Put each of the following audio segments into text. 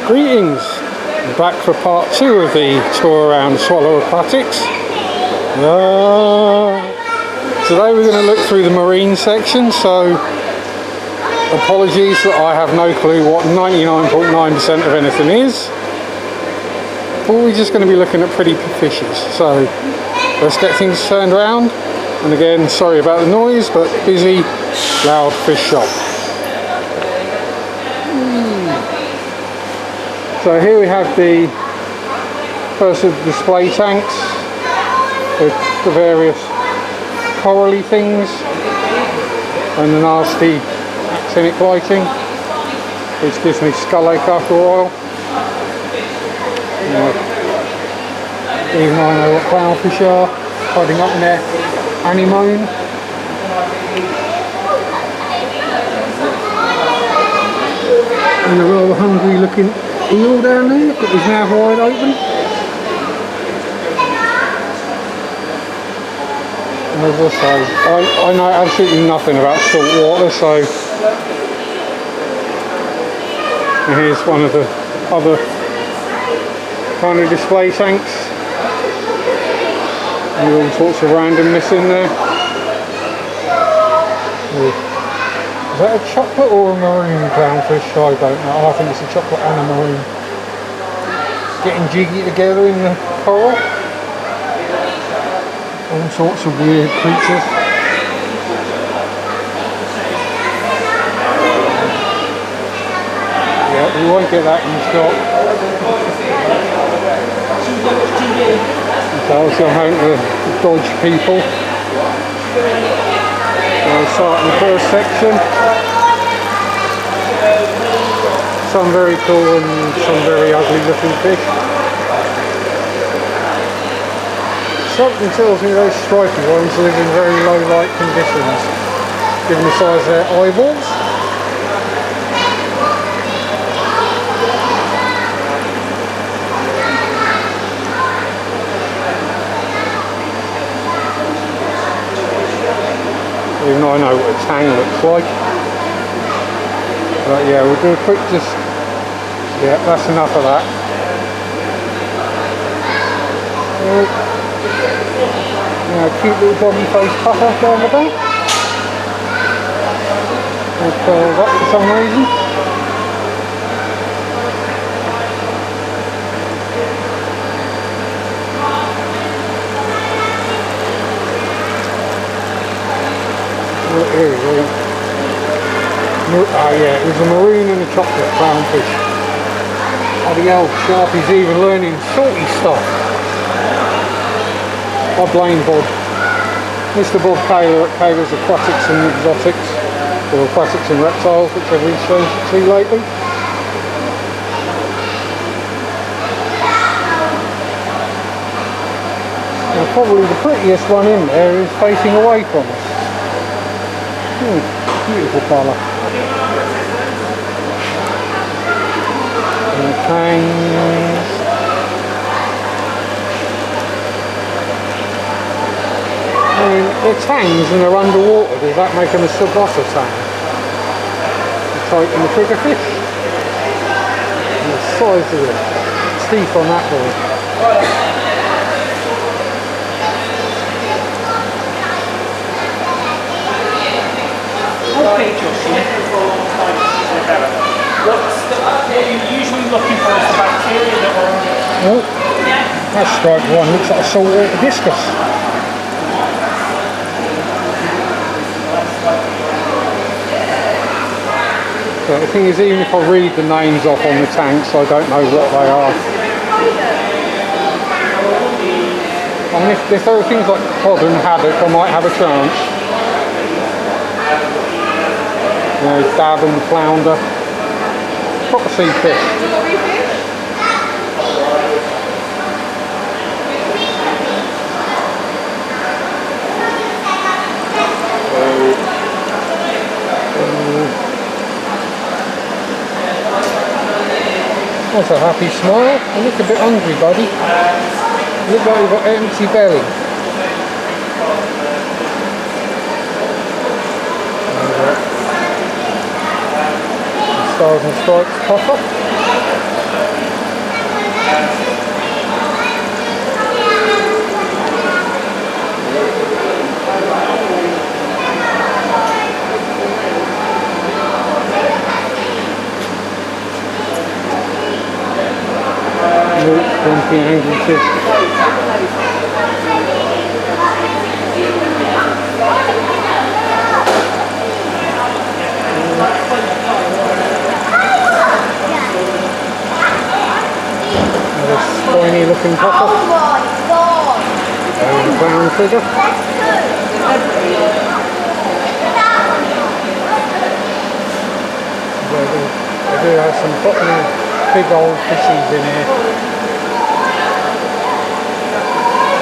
Greetings! I'm back for part 2 of the tour around Swallow Aquatics. Today we're going to look through the marine section, so apologies that I have no clue what 99.9% of anything is. But we're just going to be looking at pretty fishes, so let's get things turned around. And again, sorry about the noise, but busy, loud fish shop. So here we have the first of the display tanks with the various corally things and the nasty actinic lighting, which gives me skull ache after a while. Even though I know what clownfish are, hiding up in their anemone. And a rather hungry looking eel down there, got his mouth wide open. And as I say, I know absolutely nothing about salt water, so and here's one of the other kind of display tanks with all sorts of randomness in there. Is that a chocolate or a maroon clownfish? I don't know. I think it's a chocolate and a maroon. Getting jiggy together in the coral. All sorts of weird creatures. Yeah, we won't get that in stock. So obviously I'm having to dodge people. I'll start in the first section. Some very cool and some very ugly looking fish. Something tells me those stripy ones live in very low light conditions, given the size of their eyeballs. Even though I know what a tang looks like. But yeah, we'll do a quick yeah, that's enough of that. Now, cute little doggy face puffer down the back. I'll curl up for some reason. Here we go. Yeah, it was a maroon and a chocolate clownfish. Bloody hell, Sharpie's even learning salty stuff. I blame Bob. Mr. Bob Taylor at Taylor's Aquatics and Exotics, or Aquatics and Reptiles, whichever he's changed it to lately. Now, probably the prettiest one in there is facing away from us. Beautiful colour. And the tangs. I mean, they're tangs and they're underwater. Does that make them a subotter tang? The type in the trigger fish. And the size of the teeth on that boy. Okay, Josh, what are you usually looking for is the bacteria that are on it? Oh, that striped one looks like a saltwater discus. So the thing is, even if I read the names off on the tanks, I don't know what they are. I mean, if there are things like cod and haddock, I might have a chance. You know, dab and flounder. Proper sea fish. That's a happy smile. You look a bit hungry, buddy. You look like you've got an empty belly. Stars and Stripes puffer. Grumpy angry too. Another spiny looking popper. Oh my god! And a brown figure. They do have some properly big old fishies in here.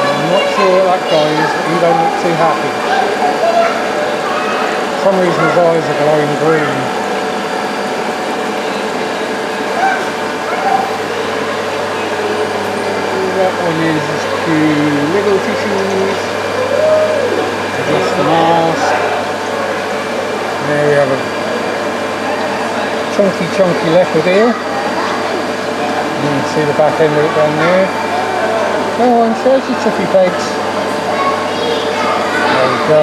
I'm not sure what that guy is, but he don't look too happy. For some reason his eyes are glowing green. That one is just cute little fishies. Adjust the mask. There we have a chunky leopard eel. You can see the back end of it down there. Come on, show us your chuffy pegs. There we go.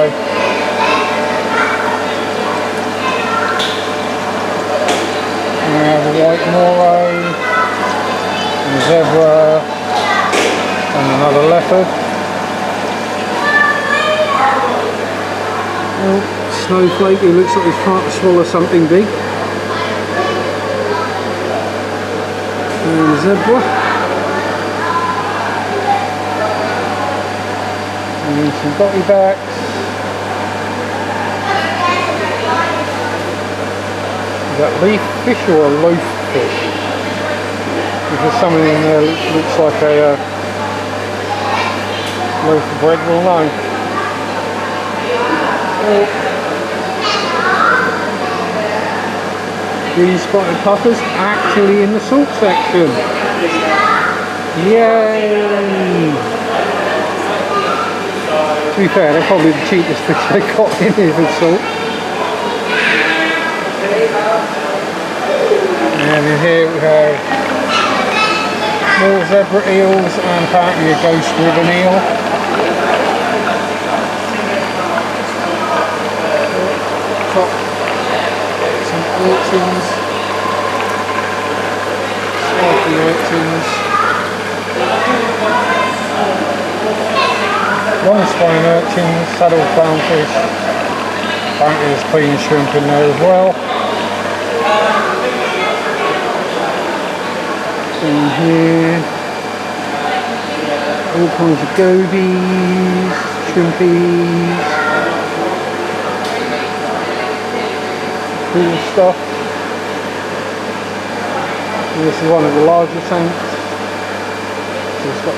And we have a white moray, and a zebra, and another leopard. Oh, snowflake, he looks like he's trying to swallow something big. And a zebra. And some dotty backs. Is that leaf fish or a loaf fish? Because something in there looks like a loaf of bread, we'll know. Oh. Green spotted puffers actually in the salt section. Yay! To be fair, they're probably the cheapest fish they got in here with salt. And in here we have more zebra eels and apparently a ghost ribbon eel. Some urchins, Sharpie urchins, long spine urchins, saddle clownfish, apparently there's clean shrimp in there as well. In here, all kinds of gobies, shrimpies, cool stuff. And this is one of the larger tanks. So it's got,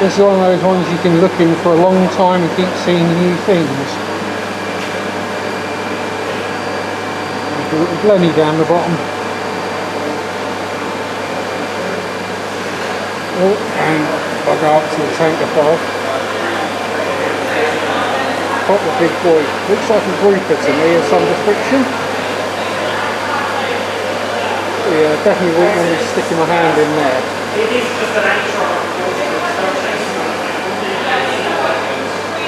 this is one of those ones you can look in for a long time and keep seeing new things. A little blenny down the bottom. Oh, and I'll go up to the tank above. Proper big boy. Looks like a grouper to me of some description. Yeah, definitely wouldn't want to be sticking my hand in there. It is just an actual.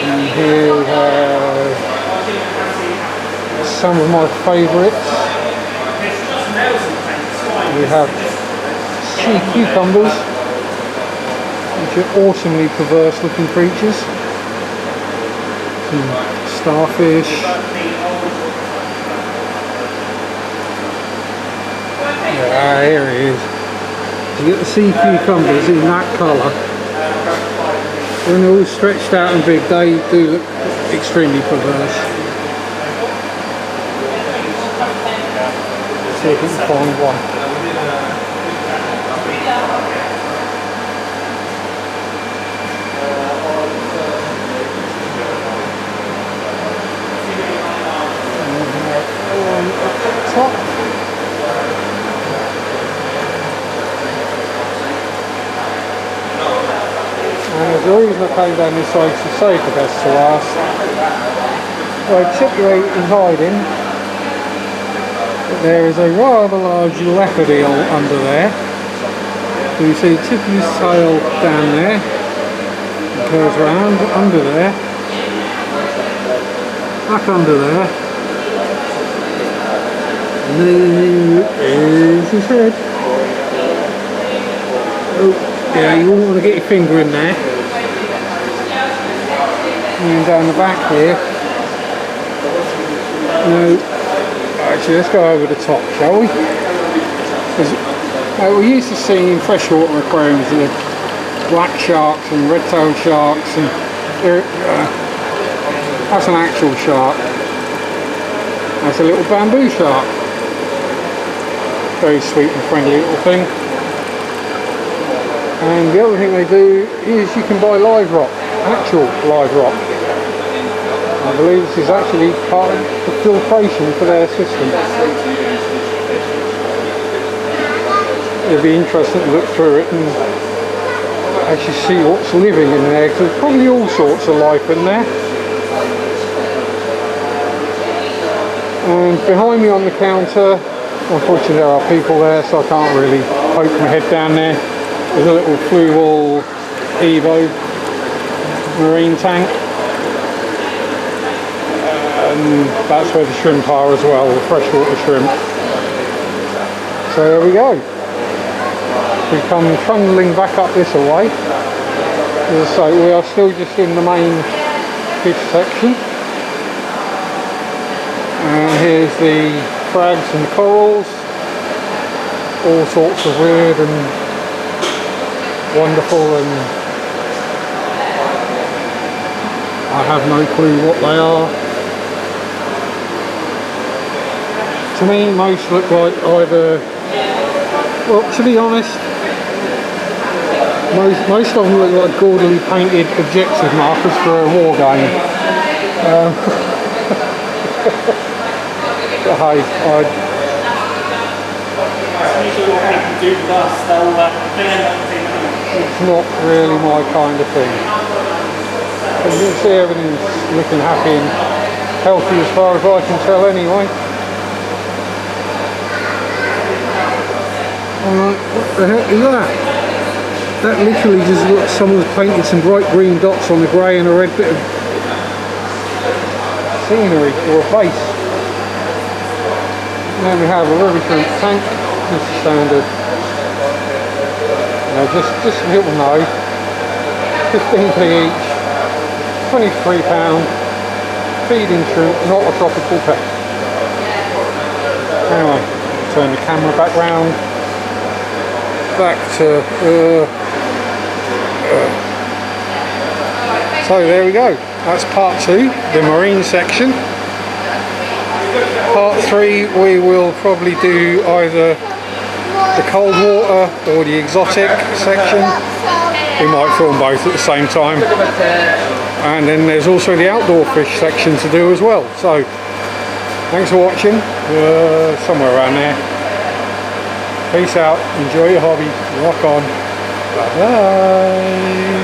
And here we have some of my favourites. We have sea cucumbers, which are awesomely perverse looking creatures. Some starfish. Yeah, here it is. You get the sea cucumbers in that colour. When they're all stretched out and big, they do look extremely perverse. See if we can find one. One up the top. And there's a reason I came down this side to save the best to last. Well, chip your eight is hiding. But there is a rather large leopard eel under there. So you see the tip of his tail down there. It curves around under there. Back under there. And there is his head. Oh, yeah, you wouldn't want to get your finger in there. And down the back here. No. Actually, let's go over the top, shall we? We're used to seeing in freshwater aquariums the black sharks and red-tailed sharks, and that's an actual shark. That's a little bamboo shark. Very sweet and friendly little thing. And the other thing they do is you can buy live rock, actual live rock. I believe this is actually part of the filtration for their system. It'd be interesting to look through it and actually see what's living in there, because there's probably all sorts of life in there. And behind me on the counter, unfortunately there are people there, so I can't really poke my head down there. There's a little Fluval Evo marine tank. And that's where the shrimp are as well, the freshwater shrimp. So there we go. We come trundling back up this way. As I say, we are still just in the main fish section. And here's the crabs and corals. All sorts of weird and wonderful, and I have no clue what they are. To me, most look like either, well, to be honest, most of them look like gaudily painted objective markers for a war game. But hey, it's not really my kind of thing. As you can see, everything's looking happy and healthy as far as I can tell anyway. What the heck is that? That literally just looks, someone's painted some bright green dots on the grey and a red bit of scenery or a face. And then we have a river shrimp tank, just standard. You know, just so people know, 15p each, £23, feeding shrimp, not a tropical pet. Anyway, turn the camera back round. Back to so there we go, that's part 2, the marine section. Part 3 we will probably do either the cold water or the exotic section. We might film both at the same time, and then there's also the outdoor fish section to do as well. So thanks for watching, somewhere around there. Peace out, enjoy your hobby, rock on, bye bye.